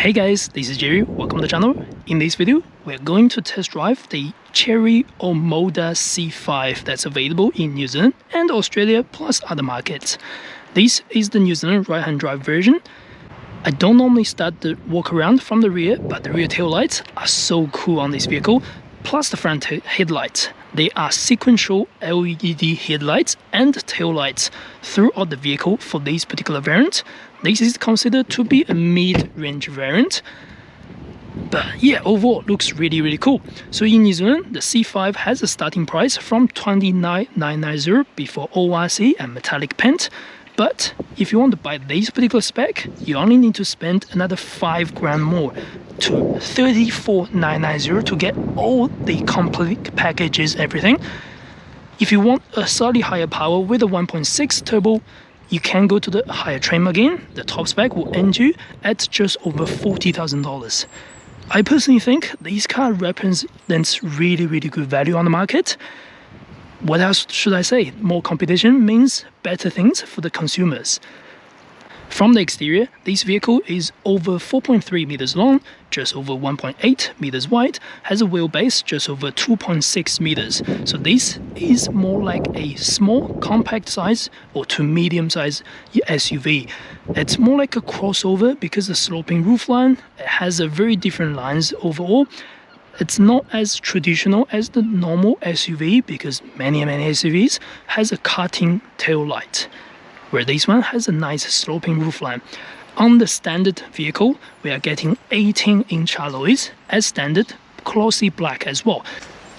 Hey guys, this is Jerry, welcome to the channel. In this video, we're going to test drive the Chery Omoda C5 that's available in New Zealand and Australia plus other markets. This is the New Zealand right-hand drive version. I don't normally start the Walkaround from the rear, but the rear tail lights are so cool on this vehicle, plus the front headlights. They are sequential LED headlights and tail lights throughout the vehicle for this particular variant. This is considered to be a mid-range variant, but yeah, overall looks really cool. So in New Zealand, the C5 has a starting price from $29,990 before ORC and metallic paint. But if you want to buy this particular spec, you only need to spend another $5 more to $34,990 to get all the complete packages, everything. If you want a slightly higher power with a 1.6 turbo, you can go to the higher trim again. The top spec will end you at just over $40,000. I personally think this car represents really good value on the market. What else should I say? More competition means better things for the consumers. From the exterior, this vehicle is over 4.3 meters long, just over 1.8 meters wide, has a wheelbase just over 2.6 meters. So this is more like a small compact size or to medium size SUV. It's more like a crossover because the sloping roofline has a very different lines overall. It's not as traditional as the normal SUV because many SUVs has a cutting tail light, where this one has a nice sloping roofline. On the standard vehicle, we are getting 18-inch alloys as standard, glossy black as well.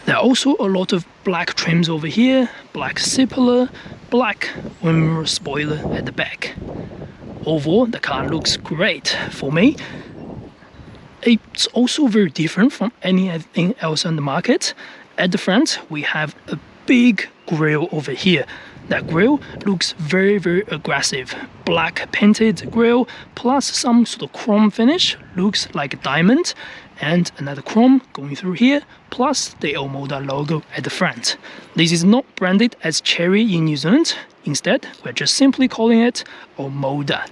There are also a lot of black trims over here, black spoiler, black windmill spoiler at the back. Overall, the car looks great for me. It's also very different from anything else on the market. At the front, we have a big grille over here. That grille looks very aggressive. Black painted grille plus some sort of chrome finish, looks like a diamond, and another chrome going through here, plus the Omoda logo at the front. This is not branded as Chery in New Zealand. Instead, we're just simply calling it Omoda.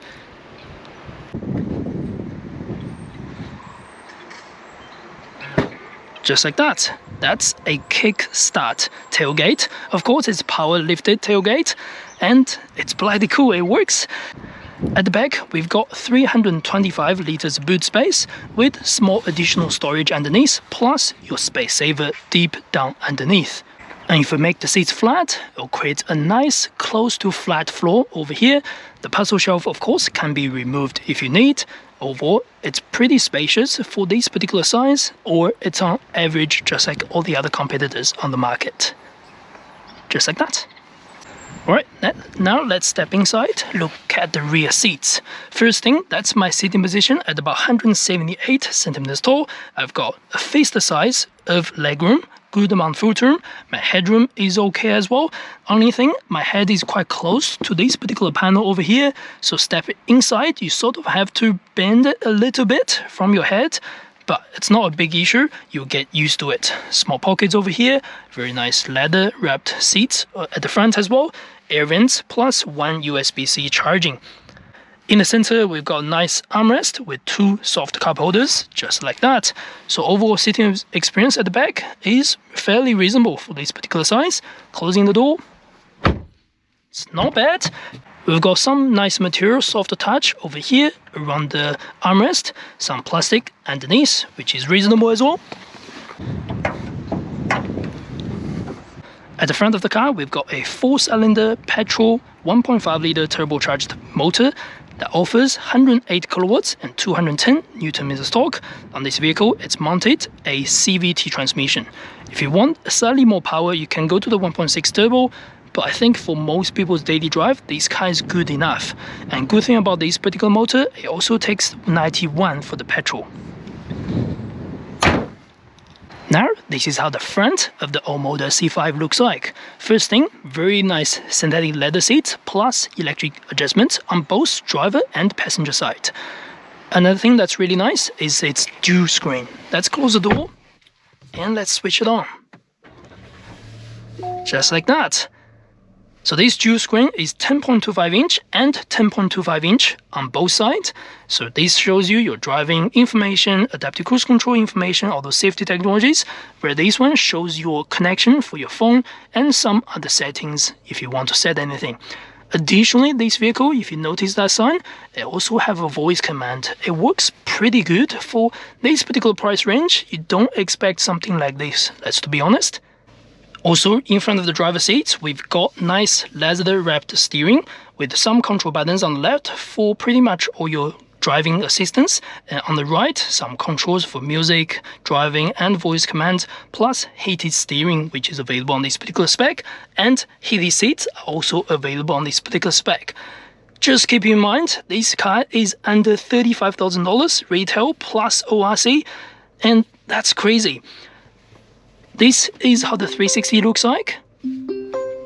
Just like that. That's a kick-start tailgate. Of course, it's power-lifted tailgate, and it's bloody cool, it works. At the back, we've got 325 liters boot space with small additional storage underneath, plus your space saver deep down underneath. And if we make the seats flat, it'll create a nice close to flat floor over here. The parcel shelf, of course, can be removed if you need. Overall, it's pretty spacious for this particular size, or it's on average just like all the other competitors on the market. Just like that. Alright, now let's step inside, look at the rear seats. First thing, that's my seating position at about 178 centimeters tall. I've got a fist size of legroom, good amount full term. My headroom is okay as well. Only thing, my head is quite close to this particular panel over here, so step inside, you sort of have to bend it a little bit from your head, but it's not a big issue, you'll get used to it. Small pockets over here, very nice leather wrapped seats at the front as well, air vents plus one USB-C charging. In the center, we've got a nice armrest with two soft cup holders, just like that. So overall sitting experience at the back is fairly reasonable for this particular size. Closing the door, it's not bad. We've got some nice material, soft touch over here around the armrest, some plastic underneath, which is reasonable as well. At the front of the car, we've got a 4-cylinder petrol 1.5 liter turbocharged motor that offers 108 kilowatts and 210 Newton meters torque. On this vehicle, it's mounted a CVT transmission. If you want slightly more power, you can go to the 1.6 turbo, but I think for most people's daily drive, this car is good enough. And good thing about this particular motor, it also takes 91 for the petrol. Now, this is how the front of the Omoda C5 looks like. First thing, very nice synthetic leather seats plus electric adjustments on both driver and passenger side. Another thing that's really nice is its dual screen. Let's close the door and let's switch it on. Just like that. So this dual screen is 10.25 inch and 10.25 inch on both sides. So this shows you your driving information, adaptive cruise control information, all those safety technologies, where this one shows your connection for your phone and some other settings if you want to set anything. Additionally, this vehicle, if you notice that sign, it also have a voice command. It works pretty good for this particular price range. You don't expect something like this, let's to be honest. Also, in front of the driver's seat, we've got nice leather-wrapped steering with some control buttons on the left for pretty much all your driving assistance, and on the right, some controls for music, driving, and voice commands, plus heated steering, which is available on this particular spec, and heated seats are also available on this particular spec. Just keep in mind, this car is under $35,000 retail plus ORC, and that's crazy. This is how the 360 looks like.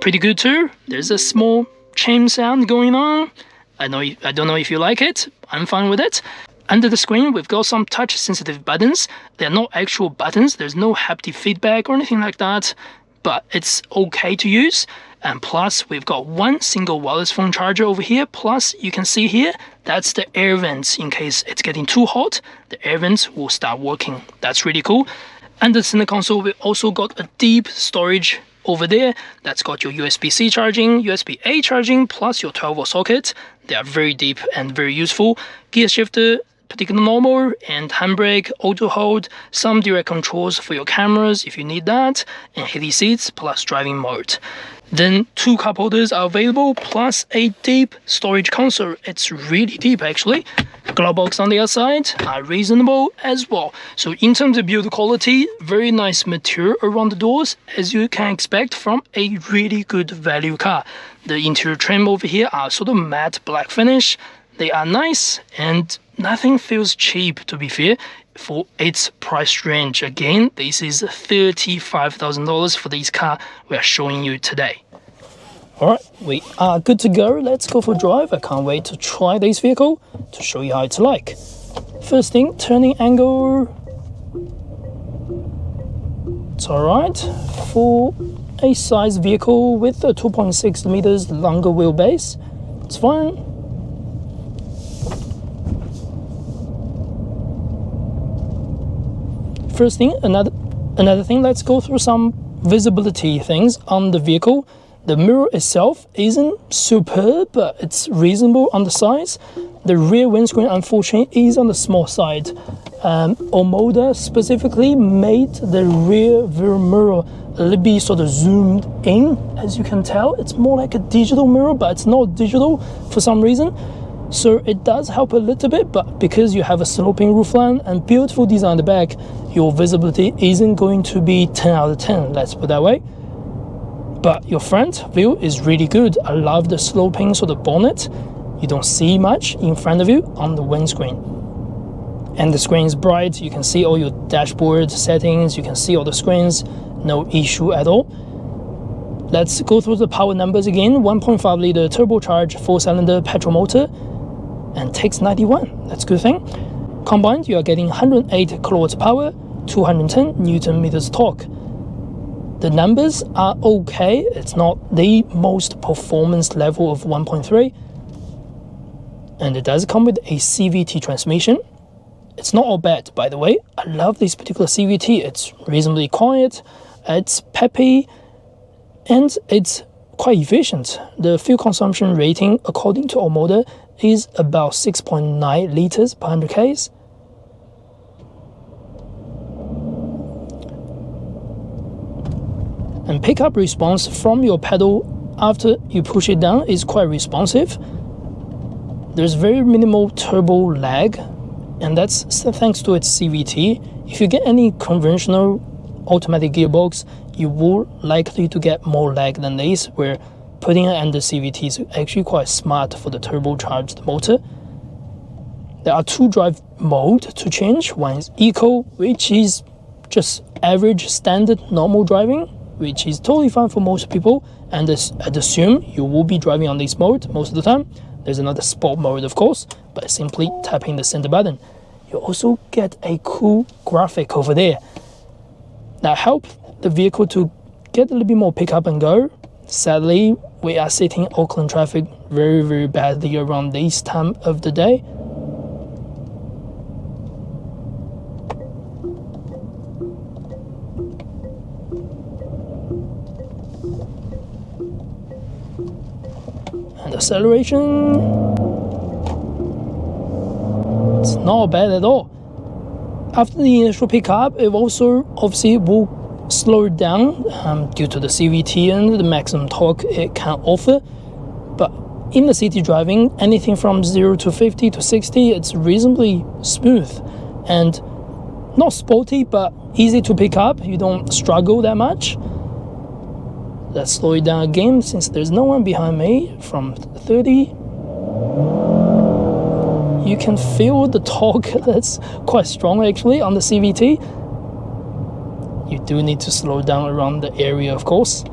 Pretty good too. There's a small chime sound going on. I don't know if you like it. I'm fine with it. Under the screen, we've got some touch sensitive buttons. They're not actual buttons. There's no haptic feedback or anything like that, but it's okay to use. And plus, we've got one single wireless phone charger over here. Plus, you can see here, that's the air vents. In case it's getting too hot, the air vents will start working. That's really cool. Under the center console, we've also got a deep storage over there that's got your USB-C charging, USB-A charging, plus your 12-volt socket. They are very deep and very useful. Gear shifter, particular normal, and handbrake, auto hold, some direct controls for your cameras if you need that, and heated seats plus driving mode. Then 2 cup holders are available, plus a deep storage console. It's really deep actually. Glove box on the outside are reasonable as well. So in terms of build quality, very nice material around the doors, as you can expect from a really good value car. The interior trim over here are sort of matte black finish. They are nice and nothing feels cheap, to be fair, for its price range. Again, this is $35,000 for this car we are showing you today. Alright, we are good to go. Let's go for a drive. I can't wait to try this vehicle to show you how it's like. First thing, turning angle. It's alright for a size vehicle with a 2.6 meters longer wheelbase. It's fine. First thing, another thing, let's go through some visibility things on the vehicle. The mirror itself isn't superb, but it's reasonable on the size. The rear windscreen, unfortunately, is on the small side. Omoda specifically made the rear mirror a little bit sort of zoomed in. As you can tell, it's more like a digital mirror, but it's not digital for some reason. So it does help a little bit, but because you have a sloping roofline and beautiful design at the back, your visibility isn't going to be 10 out of 10, let's put it that way. But your front view is really good. I love the sloping sort of bonnet. You don't see much in front of you on the windscreen. And the screen is bright. You can see all your dashboard settings. You can see all the screens. No issue at all. Let's go through the power numbers again. 1.5 liter turbocharged 4-cylinder petrol motor and takes 91. That's a good thing. Combined, you are getting 108 kilowatts power, 210 Newton meters torque. The numbers are okay. It's not the most performance level of 1.3. And it does come with a CVT transmission. It's not all bad, by the way. I love this particular CVT. It's reasonably quiet, it's peppy, and it's quite efficient. The fuel consumption rating, according to Omoda, is about 6.9 liters per 100 k's. And pickup response from your pedal after you push it down is quite responsive. There's very minimal turbo lag, and that's thanks to its CVT. If you get any conventional automatic gearbox, you will likely to get more lag than this, where putting it under CVT is actually quite smart for the turbocharged motor. There are 2 drive modes to change. One is Eco, which is just average standard normal driving, which is totally fine for most people, and I'd assume you will be driving on this mode most of the time. There's another sport mode, of course, by simply tapping the center button. You also get a cool graphic over there that help the vehicle to get a little bit more pick up and go. Sadly, we are sitting Auckland traffic very, very badly around this time of the day. And acceleration, it's not bad at all. After the initial pickup, it also obviously will slow it down due to the CVT and the maximum torque it can offer. But in the city driving, anything from 0 to 50 to 60, it's reasonably smooth and not sporty, but easy to pick up. You don't struggle that much. Let's slow it down again since there's no one behind me. From 30, you can feel the torque. That's quite strong actually on the CVT. You do need to slow down around the area, of course.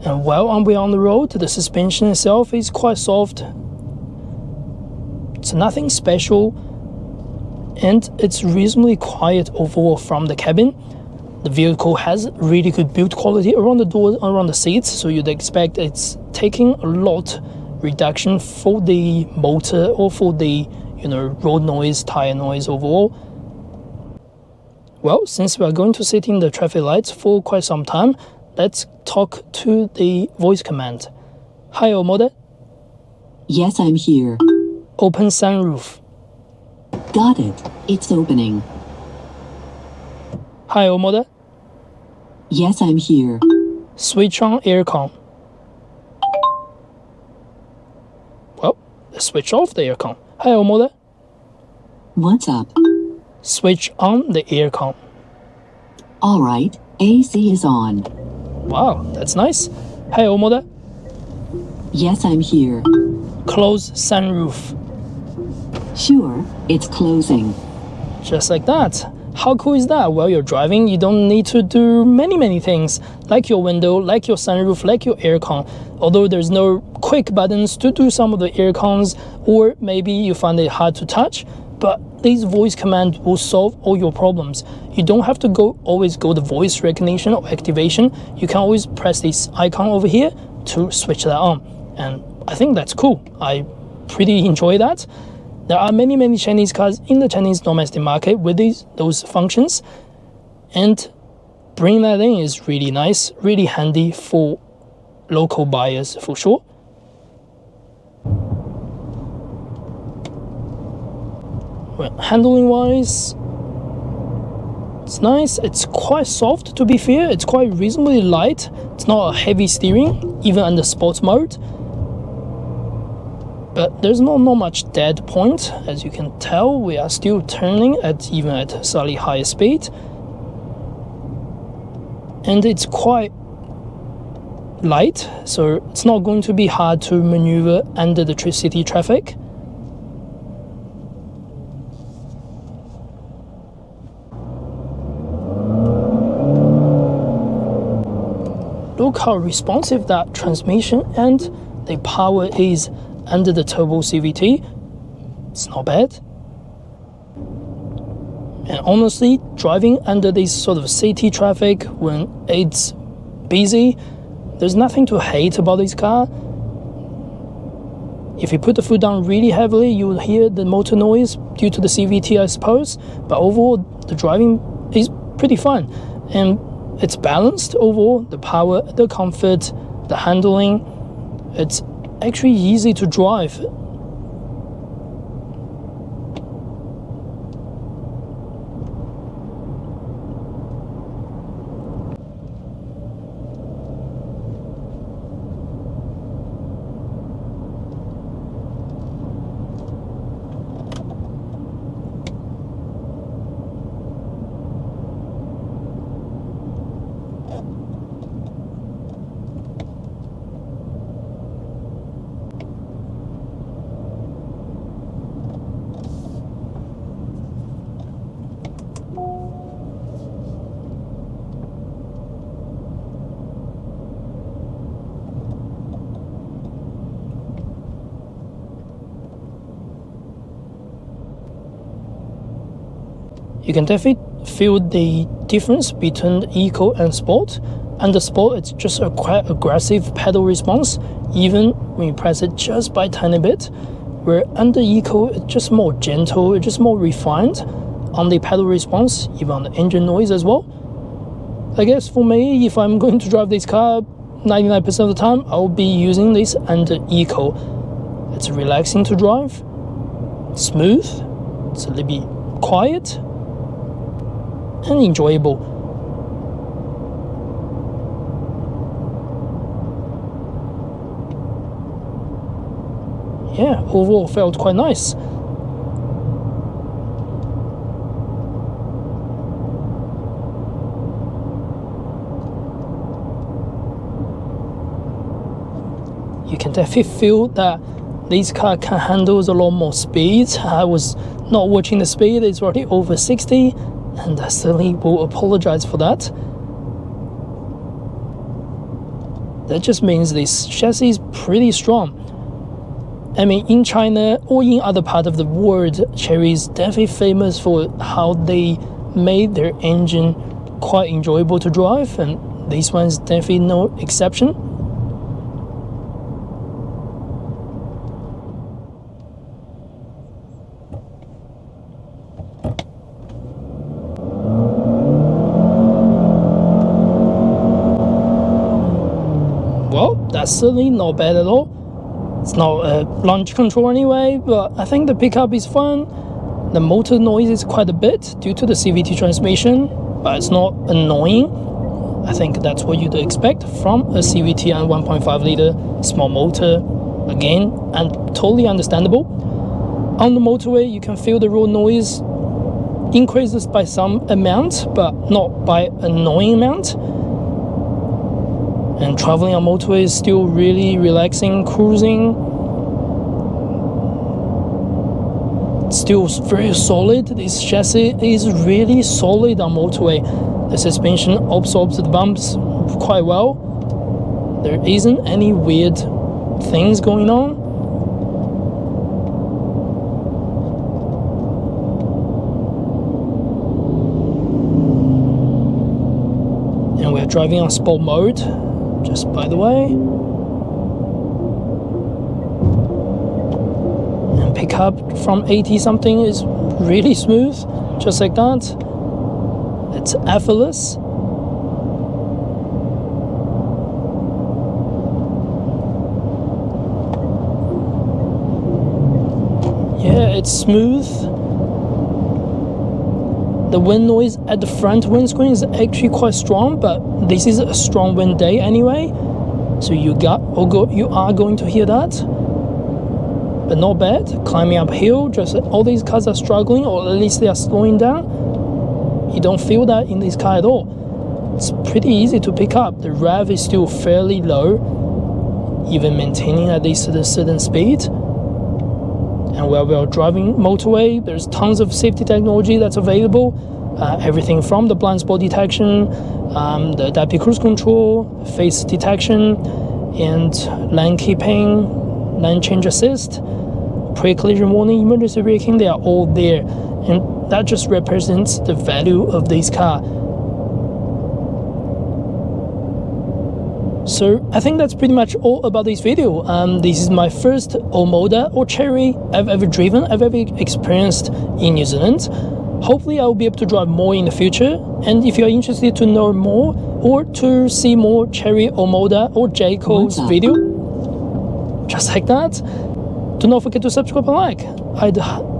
And while we're on the road, the suspension itself is quite soft. It's nothing special, and it's reasonably quiet overall from the cabin. The vehicle has really good build quality around the doors, around the seats, so you'd expect it's taking a lot reduction for the motor or for the road noise, tire noise overall. Well, since we are going to sit in the traffic lights for quite some time, let's talk to the voice command. Hi, Omoda. Yes, I'm here. Open sunroof. Got it. It's opening. Hi, Omoda. Yes, I'm here. Switch on aircon. Well, let's switch off the aircon. Hi, Omoda. What's up? Switch on the aircon. All right, AC is on. Wow, that's nice. Hi, Omoda. Yes, I'm here. Close sunroof. Sure, it's closing. Just like that. How cool is that? While you're driving, you don't need to do many things, like your window, like your sunroof, like your aircon. Although there's no quick buttons to do some of the aircons, or maybe you find it hard to touch, but this voice command will solve all your problems. You don't have to always go the voice recognition or activation. You can always press this icon over here to switch that on. And I think that's cool. I pretty enjoy that. There are many Chinese cars in the Chinese domestic market with those functions, and bringing that in is really nice, really handy for local buyers for sure. Well, handling wise, it's nice. It's quite soft, to be fair. It's quite reasonably light. It's not a heavy steering, even under sports mode. But there's not much dead point. As you can tell, we are still turning even at slightly higher speed. And it's quite light, so it's not going to be hard to maneuver under the city traffic. Look how responsive that transmission and the power is under the turbo CVT. It's not bad. And honestly, driving under this sort of city traffic when it's busy, there's nothing to hate about this car. If you put the foot down really heavily, you will hear the motor noise due to the CVT, I suppose. But overall, the driving is pretty fun. And it's balanced overall. The power, the comfort, the handling. It's actually easy to drive. You can definitely feel the difference between Eco and Sport. under sport, it's just a quite aggressive pedal response, even when you press it just by a tiny bit. Where under eco, it's just more gentle, it's just more refined on the pedal response, even on the engine noise as well. I guess for me, if I'm going to drive this car 99% of the time, I'll be using this under eco. It's relaxing to drive, smooth, it's a little bit quiet, and enjoyable. Yeah, overall felt quite nice. You can definitely feel that this car can handle a lot more speed. I was not watching the speed, it's already over 60, and I certainly will apologize for that. That just means this chassis is pretty strong. I mean, in China or in other parts of the world, Chery is definitely famous for how they made their engine quite enjoyable to drive, and this one is definitely no exception. Well, that's certainly not bad at all. It's not a launch control anyway, but I think the pickup is fun. The motor noise is quite a bit due to the CVT transmission, but it's not annoying. I think that's what you'd expect from a CVT and 1.5 liter small motor. Again, and totally understandable. On the motorway, you can feel the road noise increases by some amount, but not by annoying amount. And traveling on motorway is still really relaxing, cruising. Still very solid. This chassis is really solid on motorway. The suspension absorbs the bumps quite well. There isn't any weird things going on. And we're driving on sport mode, just by the way. And pickup from 80 something is really smooth, just like that. It's effortless. Yeah, it's smooth. The wind noise at the front windscreen is actually quite strong, but this is a strong wind day anyway, so you are going to hear that. But not bad. Climbing uphill, just all these cars are struggling, or at least they are slowing down. You don't feel that in this car at all. It's pretty easy to pick up. The rev is still fairly low, even maintaining at least a certain speed. And while we are driving motorway, there's tons of safety technology that's available. Everything from the blind spot detection, the adaptive cruise control, face detection, and lane keeping, lane change assist, pre-collision warning, emergency braking, they are all there. And that just represents the value of this car. So I think that's pretty much all about this video. This is my first Omoda or Chery I've ever driven, I've ever experienced in New Zealand. Hopefully I'll be able to drive more in the future. And if you're interested to know more or to see more Chery, Omoda or Jayco's video, just like that, do not forget to subscribe and like.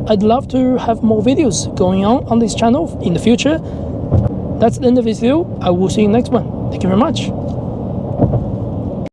I'd love to have more videos going on this channel in the future. That's the end of this video. I will see you next one. Thank you very much.